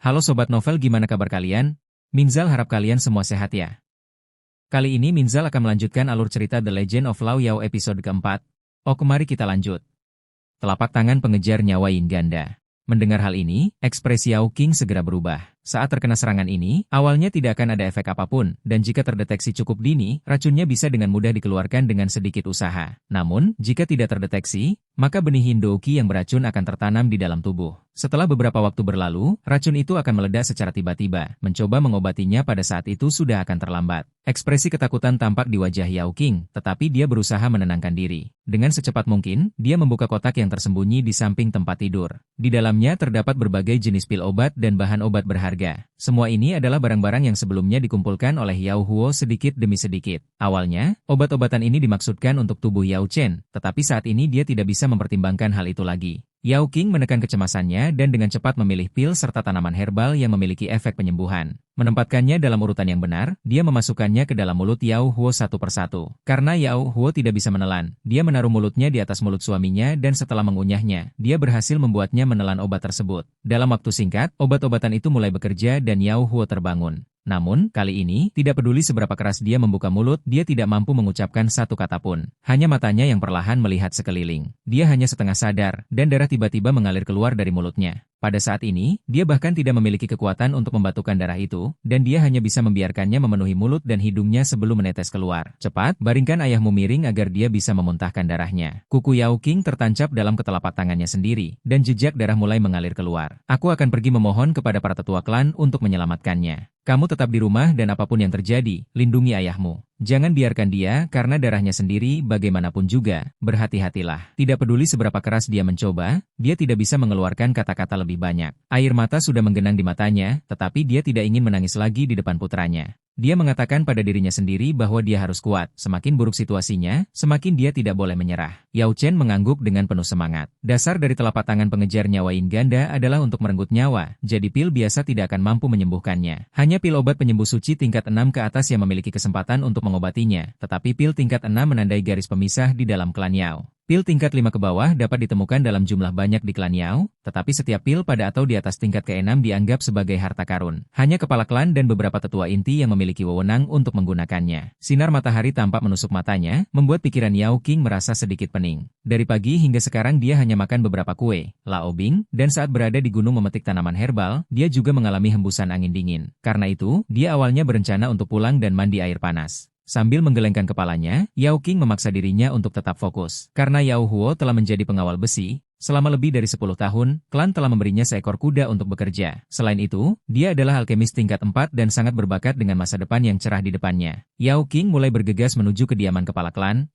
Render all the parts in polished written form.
Halo Sobat Novel, gimana kabar kalian? Minzal harap kalian semua sehat ya. Kali ini Minzal akan melanjutkan alur cerita The Legend of Lao Yao episode keempat. Mari kita lanjut. Telapak tangan pengejar nyawa Yin Ganda. Mendengar hal ini, ekspresi Yao King segera berubah. Saat terkena serangan ini, awalnya tidak akan ada efek apapun, dan jika terdeteksi cukup dini, racunnya bisa dengan mudah dikeluarkan dengan sedikit usaha. Namun, jika tidak terdeteksi, maka benih Hindouki yang beracun akan tertanam di dalam tubuh. Setelah beberapa waktu berlalu, racun itu akan meledak secara tiba-tiba. Mencoba mengobatinya pada saat itu sudah akan terlambat. Ekspresi ketakutan tampak di wajah Yao King, tetapi dia berusaha menenangkan diri. Dengan secepat mungkin, dia membuka kotak yang tersembunyi di samping tempat tidur. Di dalamnya terdapat berbagai jenis pil obat dan bahan obat berharga. Semua ini adalah barang-barang yang sebelumnya dikumpulkan oleh Yao Huo sedikit demi sedikit. Awalnya, obat-obatan ini dimaksudkan untuk tubuh Yao Chen, tetapi saat ini dia tidak bisa mempertimbangkan hal itu lagi. Yao King menekan kecemasannya dan dengan cepat memilih pil serta tanaman herbal yang memiliki efek penyembuhan. Menempatkannya dalam urutan yang benar, dia memasukkannya ke dalam mulut Yao Huo satu persatu. Karena Yao Huo tidak bisa menelan, dia menaruh mulutnya di atas mulut suaminya dan setelah mengunyahnya, dia berhasil membuatnya menelan obat tersebut. Dalam waktu singkat, obat-obatan itu mulai bekerja dan Yao Huo terbangun. Namun, kali ini, tidak peduli seberapa keras dia membuka mulut, dia tidak mampu mengucapkan satu kata pun. Hanya matanya yang perlahan melihat sekeliling. Dia hanya setengah sadar, dan darah tiba-tiba mengalir keluar dari mulutnya. Pada saat ini, dia bahkan tidak memiliki kekuatan untuk membatukan darah itu, dan dia hanya bisa membiarkannya memenuhi mulut dan hidungnya sebelum menetes keluar. Cepat, baringkan ayahmu miring agar dia bisa memuntahkan darahnya. Kuku Yao King tertancap dalam ketelapak tangannya sendiri, dan jejak darah mulai mengalir keluar. Aku akan pergi memohon kepada para tetua klan untuk menyelamatkannya. Kamu tetap di rumah dan apapun yang terjadi, lindungi ayahmu. Jangan biarkan dia karena darahnya sendiri bagaimanapun juga, berhati-hatilah. Tidak peduli seberapa keras dia mencoba, dia tidak bisa mengeluarkan kata-kata lebih banyak. Air mata sudah menggenang di matanya, tetapi dia tidak ingin menangis lagi di depan putranya. Dia mengatakan pada dirinya sendiri bahwa dia harus kuat. Semakin buruk situasinya, semakin dia tidak boleh menyerah. Yao Chen mengangguk dengan penuh semangat. Dasar dari telapak tangan pengejar nyawa Yin Ganda adalah untuk merenggut nyawa, jadi pil biasa tidak akan mampu menyembuhkannya. Hanya pil obat penyembuh suci tingkat 6 ke atas yang memiliki kesempatan untuk mengobatinya, tetapi pil tingkat 6 menandai garis pemisah di dalam klan Yao. Pil tingkat 5 ke bawah dapat ditemukan dalam jumlah banyak di klan Yao, tetapi setiap pil pada atau di atas tingkat ke-6 dianggap sebagai harta karun. Hanya kepala klan dan beberapa tetua inti yang memiliki wewenang untuk menggunakannya. Sinar matahari tampak menusuk matanya, membuat pikiran Yao King merasa sedikit pening. Dari pagi hingga sekarang dia hanya makan beberapa kue, laobing, dan saat berada di gunung memetik tanaman herbal, dia juga mengalami hembusan angin dingin. Karena itu, dia awalnya berencana untuk pulang dan mandi air panas. Sambil menggelengkan kepalanya, Yao King memaksa dirinya untuk tetap fokus. Karena Yao Huo telah menjadi pengawal besi, selama lebih dari 10 tahun, klan telah memberinya seekor kuda untuk bekerja. Selain itu, dia adalah alkemis tingkat 4 dan sangat berbakat dengan masa depan yang cerah di depannya. Yao King mulai bergegas menuju kediaman kepala klan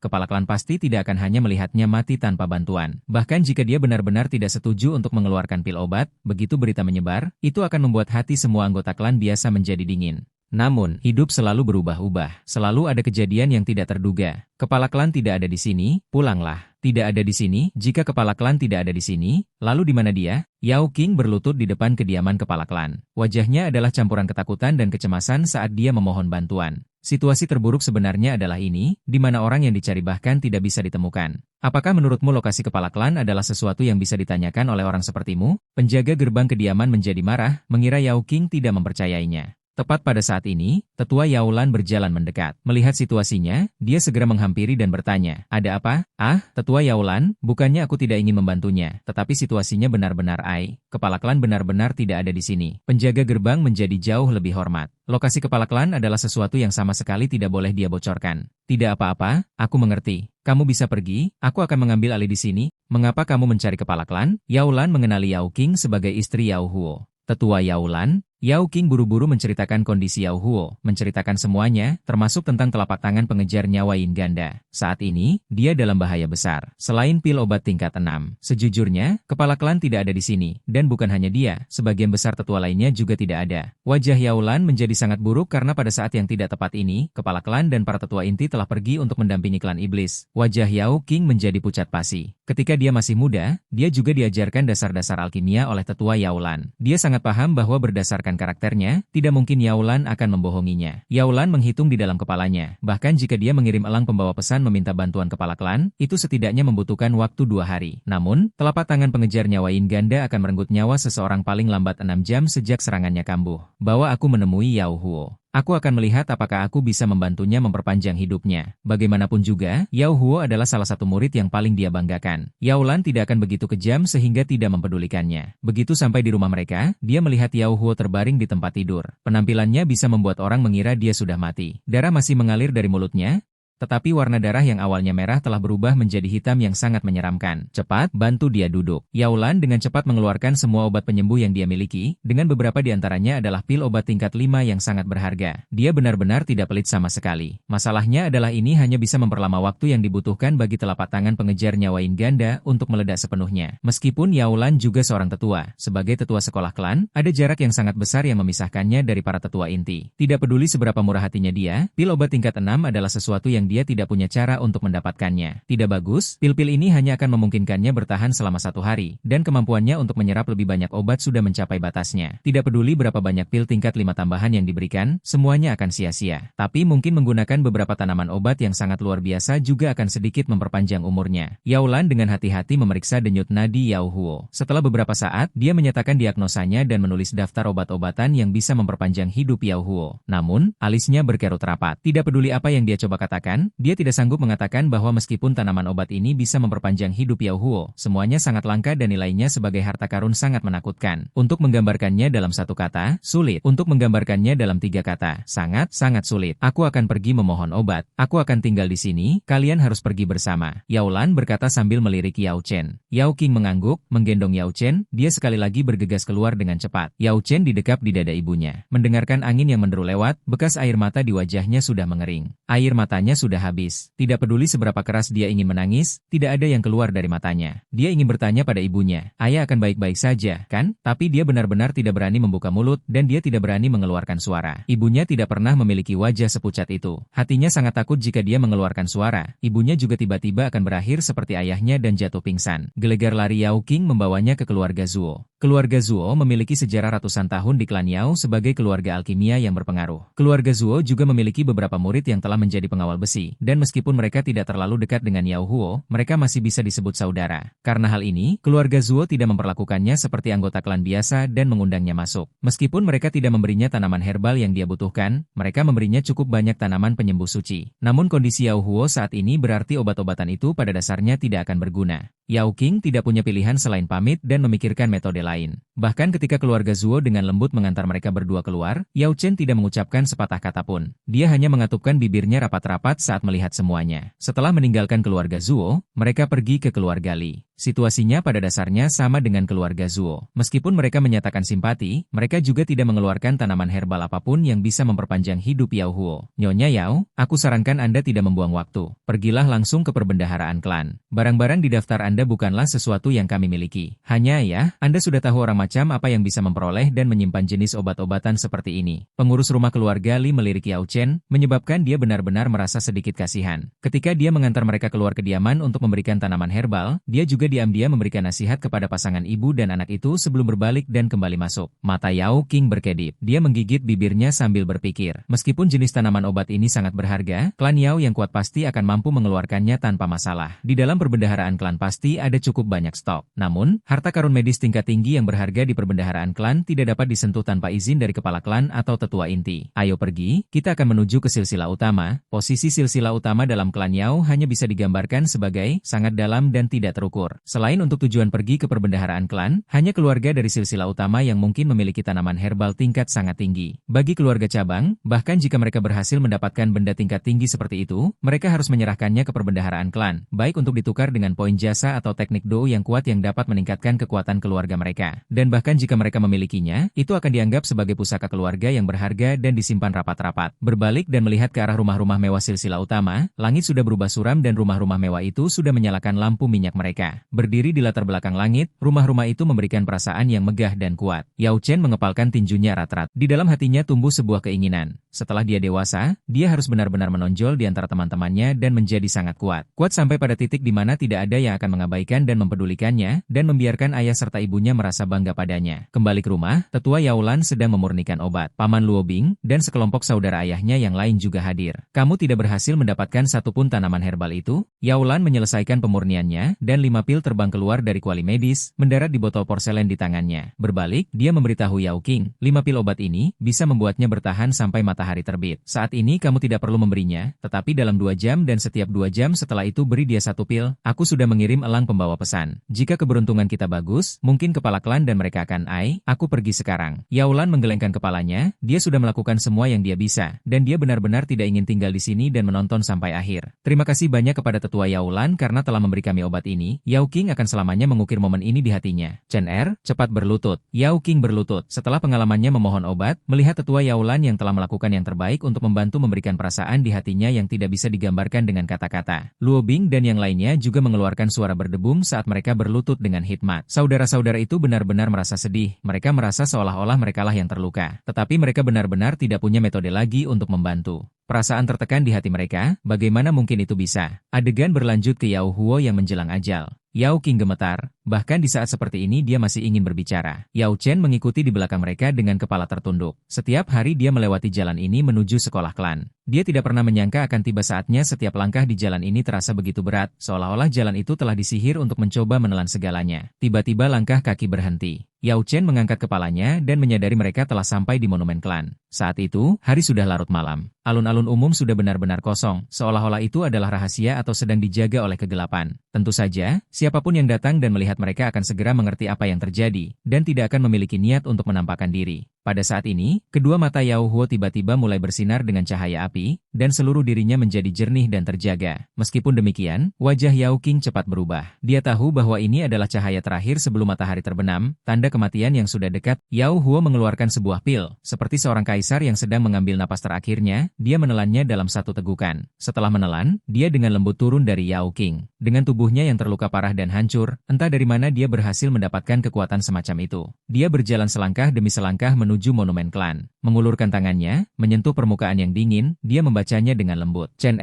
pasti tidak akan hanya melihatnya mati tanpa bantuan. Bahkan jika dia benar-benar tidak setuju untuk mengeluarkan pil obat, begitu berita menyebar, itu akan membuat hati semua anggota klan biasa menjadi dingin. Namun, hidup selalu berubah-ubah. Selalu ada kejadian yang tidak terduga. Kepala klan tidak ada di sini, pulanglah. Tidak ada di sini, jika kepala klan tidak ada di sini, lalu di mana dia? Yao King berlutut di depan kediaman kepala klan. Wajahnya adalah campuran ketakutan dan kecemasan saat dia memohon bantuan. Situasi terburuk sebenarnya adalah ini, di mana orang yang dicari bahkan tidak bisa ditemukan. Apakah menurutmu lokasi kepala klan adalah sesuatu yang bisa ditanyakan oleh orang sepertimu? Penjaga gerbang kediaman menjadi marah, mengira Yao King tidak mempercayainya. Tepat pada saat ini, tetua Yao Lan berjalan mendekat. Melihat situasinya, dia segera menghampiri dan bertanya, "Ada apa?" "Ah, tetua Yao Lan, bukannya aku tidak ingin membantunya, tetapi situasinya benar-benar kepala klan benar-benar tidak ada di sini." Penjaga gerbang menjadi jauh lebih hormat. Lokasi kepala klan adalah sesuatu yang sama sekali tidak boleh dia bocorkan. "Tidak apa-apa, aku mengerti. Kamu bisa pergi, aku akan mengambil alih di sini." "Mengapa kamu mencari kepala klan?" Yao Lan mengenali Yao King sebagai istri Yao Huo. Tetua Yao Lan, Yao King buru-buru menceritakan kondisi Yao Huo, menceritakan semuanya, termasuk tentang telapak tangan pengejar nyawa Yin Ganda. Saat ini, dia dalam bahaya besar. Selain pil obat tingkat 6, sejujurnya, kepala klan tidak ada di sini, dan bukan hanya dia, sebagian besar tetua lainnya juga tidak ada. Wajah Yao Lan menjadi sangat buruk karena pada saat yang tidak tepat ini, kepala klan dan para tetua inti telah pergi untuk mendampingi klan iblis. Wajah Yao King menjadi pucat pasi. Ketika dia masih muda, dia juga diajarkan dasar-dasar alkimia oleh tetua Yao Lan. Dia sangat paham bahwa berdasarkan berdasarkan karakternya, tidak mungkin Yao Lan akan membohonginya. Yao Lan menghitung di dalam kepalanya. Bahkan jika dia mengirim elang pembawa pesan meminta bantuan kepala klan, itu setidaknya membutuhkan waktu 2 hari. Namun, telapak tangan pengejar nyawa Yin Ganda akan merenggut nyawa seseorang paling lambat 6 jam sejak serangannya kambuh. Bawa aku menemui Yao Huo. Aku akan melihat apakah aku bisa membantunya memperpanjang hidupnya. Bagaimanapun juga, Yao Huo adalah salah satu murid yang paling dia banggakan. Yao Lan tidak akan begitu kejam sehingga tidak mempedulikannya. Begitu sampai di rumah mereka, dia melihat Yao Huo terbaring di tempat tidur. Penampilannya bisa membuat orang mengira dia sudah mati. Darah masih mengalir dari mulutnya, tetapi warna darah yang awalnya merah telah berubah menjadi hitam yang sangat menyeramkan. Cepat, bantu dia duduk. Yao Lan dengan cepat mengeluarkan semua obat penyembuh yang dia miliki, dengan beberapa di antaranya adalah pil obat tingkat 5 yang sangat berharga. Dia benar-benar tidak pelit sama sekali. Masalahnya adalah ini hanya bisa memperlama waktu yang dibutuhkan bagi telapak tangan pengejar nyawa Yin Ganda untuk meledak sepenuhnya. Meskipun Yao Lan juga seorang tetua, sebagai tetua sekolah klan, ada jarak yang sangat besar yang memisahkannya dari para tetua inti. Tidak peduli seberapa murah hatinya dia, pil obat tingkat 6 adalah sesuatu yang dia tidak punya cara untuk mendapatkannya. Tidak bagus, pil-pil ini hanya akan memungkinkannya bertahan selama 1 hari, dan kemampuannya untuk menyerap lebih banyak obat sudah mencapai batasnya. Tidak peduli berapa banyak pil tingkat 5 tambahan yang diberikan, semuanya akan sia-sia. Tapi mungkin menggunakan beberapa tanaman obat yang sangat luar biasa juga akan sedikit memperpanjang umurnya. Yao Lan dengan hati-hati memeriksa denyut nadi Yao Huo. Setelah beberapa saat, dia menyatakan diagnosanya dan menulis daftar obat-obatan yang bisa memperpanjang hidup Yao Huo. Namun, alisnya berkerut rapat. Tidak peduli apa yang dia coba katakan, dia tidak sanggup mengatakan bahwa meskipun tanaman obat ini bisa memperpanjang hidup Yao Huo, semuanya sangat langka dan nilainya sebagai harta karun sangat menakutkan. Untuk menggambarkannya dalam 1 kata, sulit. Untuk menggambarkannya dalam 3 kata, sangat sulit. Aku akan pergi memohon obat. Aku akan tinggal di sini, kalian harus pergi bersama. Yao Lan berkata sambil melirik Yao Chen. Yao Qing mengangguk, menggendong Yao Chen, dia sekali lagi bergegas keluar dengan cepat. Yao Chen didekap di dada ibunya. Mendengarkan angin yang menderu lewat, bekas air mata di wajahnya sudah mengering. Air matanya sudah habis. Tidak peduli seberapa keras dia ingin menangis, tidak ada yang keluar dari matanya. Dia ingin bertanya pada ibunya, ayah akan baik-baik saja, kan? Tapi dia benar-benar tidak berani membuka mulut, dan dia tidak berani mengeluarkan suara. Ibunya tidak pernah memiliki wajah sepucat itu. Hatinya sangat takut jika dia mengeluarkan suara. Ibunya juga tiba-tiba akan berakhir seperti ayahnya dan jatuh pingsan. Gelegar lari Yao Qing membawanya ke keluarga Zuo. Keluarga Zuo memiliki sejarah ratusan tahun di klan Yao sebagai keluarga alkimia yang berpengaruh. Keluarga Zuo juga memiliki beberapa murid yang telah menjadi pengawal besi, dan meskipun mereka tidak terlalu dekat dengan Yao Huo, mereka masih bisa disebut saudara. Karena hal ini, keluarga Zuo tidak memperlakukannya seperti anggota klan biasa dan mengundangnya masuk. Meskipun mereka tidak memberinya tanaman herbal yang dia butuhkan, mereka memberinya cukup banyak tanaman penyembuh suci. Namun kondisi Yao Huo saat ini berarti obat-obatan itu pada dasarnya tidak akan berguna. Yao Qing tidak punya pilihan selain pamit dan memikirkan metode lain. Bahkan ketika keluarga Zuo dengan lembut mengantar mereka berdua keluar, Yao Chen tidak mengucapkan sepatah kata pun. Dia hanya mengatupkan bibirnya rapat-rapat saat melihat semuanya. Setelah meninggalkan keluarga Zuo, mereka pergi ke keluarga Li. Situasinya pada dasarnya sama dengan keluarga Zuo. Meskipun mereka menyatakan simpati, mereka juga tidak mengeluarkan tanaman herbal apapun yang bisa memperpanjang hidup Yao Huo. Nyonya Yao, aku sarankan Anda tidak membuang waktu. Pergilah langsung ke perbendaharaan klan. Barang-barang di daftar Anda bukanlah sesuatu yang kami miliki. Hanya ya, Anda sudah tahu orang macam apa yang bisa memperoleh dan menyimpan jenis obat-obatan seperti ini. Pengurus rumah keluarga Li melirik Yao Chen, menyebabkan dia benar-benar merasa sedikit kasihan. Ketika dia mengantar mereka keluar kediaman untuk memberikan tanaman herbal, dia juga diam-diam memberikan nasihat kepada pasangan ibu dan anak itu sebelum berbalik dan kembali masuk. Mata Yao Qing berkedip. Dia menggigit bibirnya sambil berpikir. Meskipun jenis tanaman obat ini sangat berharga, klan Yao yang kuat pasti akan mampu mengeluarkannya tanpa masalah. Di dalam perbendaharaan klan pasti ada cukup banyak stok. Namun, harta karun medis tingkat tinggi yang berharga di perbendaharaan klan tidak dapat disentuh tanpa izin dari kepala klan atau tetua inti. Ayo pergi, kita akan menuju ke silsilah utama. Posisi silsilah utama dalam klan Yao hanya bisa digambarkan sebagai sangat dalam dan tidak terukur. Selain untuk tujuan pergi ke perbendaharaan klan, hanya keluarga dari silsilah utama yang mungkin memiliki tanaman herbal tingkat sangat tinggi. Bagi keluarga cabang, bahkan jika mereka berhasil mendapatkan benda tingkat tinggi seperti itu, mereka harus menyerahkannya ke perbendaharaan klan, baik untuk ditukar dengan poin jasa atau teknik do yang kuat yang dapat meningkatkan kekuatan keluarga mereka. Dan bahkan jika mereka memilikinya, itu akan dianggap sebagai pusaka keluarga yang berharga dan disimpan rapat-rapat. Berbalik dan melihat ke arah rumah-rumah mewah silsilah utama, langit sudah berubah suram dan rumah-rumah mewah itu sudah menyalakan lampu minyak mereka. Berdiri di latar belakang langit, rumah-rumah itu memberikan perasaan yang megah dan kuat. Yao Chen mengepalkan tinjunya erat-erat. Di dalam hatinya tumbuh sebuah keinginan. Setelah dia dewasa, dia harus benar-benar menonjol di antara teman-temannya dan menjadi sangat kuat. Kuat sampai pada titik di mana tidak ada yang akan mengabaikan dan mempedulikannya, dan membiarkan ayah serta ibunya merasa bangga padanya. Kembali ke rumah, tetua Yao Lan sedang memurnikan obat. Paman Luo Bing dan sekelompok saudara ayahnya yang lain juga hadir. Kamu tidak berhasil mendapatkan satupun tanaman herbal itu? Yao Lan menyelesaikan pemurniannya, dan 5 pil terbang keluar dari kuali medis, mendarat di botol porselen di tangannya. Berbalik, dia memberitahu Yao King, 5 pil obat ini bisa membuatnya bertahan sampai matahari terbit. Saat ini kamu tidak perlu memberinya, tetapi dalam 2 jam dan setiap 2 jam setelah itu beri dia 1 pil. Aku sudah mengirim elang pembawa pesan. Jika keberuntungan kita bagus, mungkin kepala klan dan mereka akan aku pergi sekarang. Yao Lan menggelengkan kepalanya, dia sudah melakukan semua yang dia bisa, dan dia benar-benar tidak ingin tinggal di sini dan menonton sampai akhir. Terima kasih banyak kepada tetua Yao Lan karena telah memberi kami obat ini. Yao King akan selamanya mengukir momen ini di hatinya. Chen cepat berlutut. Yao King berlutut. Setelah pengalamannya memohon obat, melihat tetua Yao Lan yang telah melakukan yang terbaik untuk membantu memberikan perasaan di hatinya yang tidak bisa digambarkan dengan kata-kata. Luo Bing dan yang lainnya juga mengeluarkan suara berdebum saat mereka berlutut dengan hikmat. Saudara-saudara itu benar-benar merasa sedih. Mereka merasa seolah-olah merekalah yang terluka. Tetapi mereka benar-benar tidak punya metode lagi untuk membantu. Perasaan tertekan di hati mereka, bagaimana mungkin itu bisa? Adegan berlanjut ke Yao Huo yang menjelang ajal. Yao King gemetar, bahkan di saat seperti ini dia masih ingin berbicara. Yao Chen mengikuti di belakang mereka dengan kepala tertunduk. Setiap hari dia melewati jalan ini menuju sekolah klan. Dia tidak pernah menyangka akan tiba saatnya setiap langkah di jalan ini terasa begitu berat, seolah-olah jalan itu telah disihir untuk mencoba menelan segalanya. Tiba-tiba langkah kaki berhenti. Yao Chen mengangkat kepalanya dan menyadari mereka telah sampai di monumen klan. Saat itu, hari sudah larut malam. Alun-alun umum sudah benar-benar kosong, seolah-olah itu adalah rahasia atau sedang dijaga oleh kegelapan. Tentu saja, siapapun yang datang dan melihat mereka akan segera mengerti apa yang terjadi, dan tidak akan memiliki niat untuk menampakkan diri. Pada saat ini, kedua mata Yao Huo tiba-tiba mulai bersinar dengan cahaya api, dan seluruh dirinya menjadi jernih dan terjaga. Meskipun demikian, wajah Yao King cepat berubah. Dia tahu bahwa ini adalah cahaya terakhir sebelum matahari terbenam, tanda kematian yang sudah dekat. Yao Huo mengeluarkan sebuah pil, seperti seorang kaisar yang sedang mengambil napas terakhirnya, dia menelannya dalam satu tegukan. Setelah menelan, dia dengan lembut turun dari Yao King. Dengan tubuhnya yang terluka parah dan hancur, entah dari mana dia berhasil mendapatkan kekuatan semacam itu. Dia berjalan selangkah demi selangkah menuju monumen klan. Mengulurkan tangannya, menyentuh permukaan yang dingin, dia membacanya dengan lembut. Chen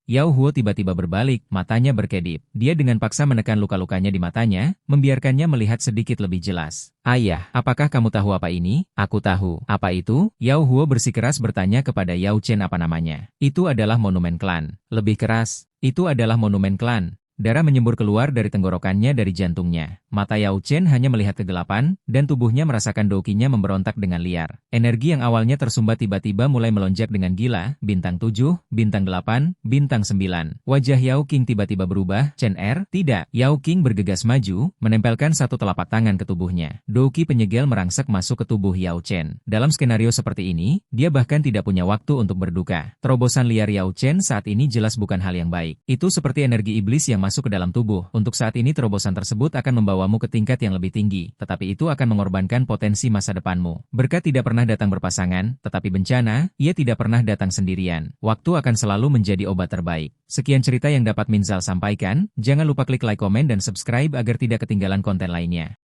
Yao Huo tiba-tiba berbalik, matanya berkedip. Dia dengan paksa menekan luka-lukanya di matanya, membiarkannya melihat sedikit lebih jelas. Ayah, apakah kamu tahu apa ini? Aku tahu. Apa itu? Yao Huo bersikeras bertanya kepada Yao Chen apa namanya. Itu adalah monumen klan. Lebih keras, itu adalah monumen klan. Darah menyembur keluar dari tenggorokannya dari jantungnya. Mata Yao Chen hanya melihat kegelapan, dan tubuhnya merasakan doukinya memberontak dengan liar. Energi yang awalnya tersumbat tiba-tiba mulai melonjak dengan gila, bintang 7, bintang 8, bintang 9. Wajah Yao King tiba-tiba berubah. Chen tidak. Yao King bergegas maju, menempelkan satu telapak tangan ke tubuhnya. Douki penyegel merangsek masuk ke tubuh Yao Chen. Dalam skenario seperti ini, dia bahkan tidak punya waktu untuk berduka. Terobosan liar Yao Chen saat ini jelas bukan hal yang baik. Itu seperti energi iblis yang masuk ke dalam tubuh. Untuk saat ini terobosan tersebut akan membawamu ke tingkat yang lebih tinggi, tetapi itu akan mengorbankan potensi masa depanmu. Berkat tidak pernah datang berpasangan, tetapi bencana, ia tidak pernah datang sendirian. Waktu akan selalu menjadi obat terbaik. Sekian cerita yang dapat Minzal sampaikan, jangan lupa klik like, komen, dan subscribe agar tidak ketinggalan konten lainnya.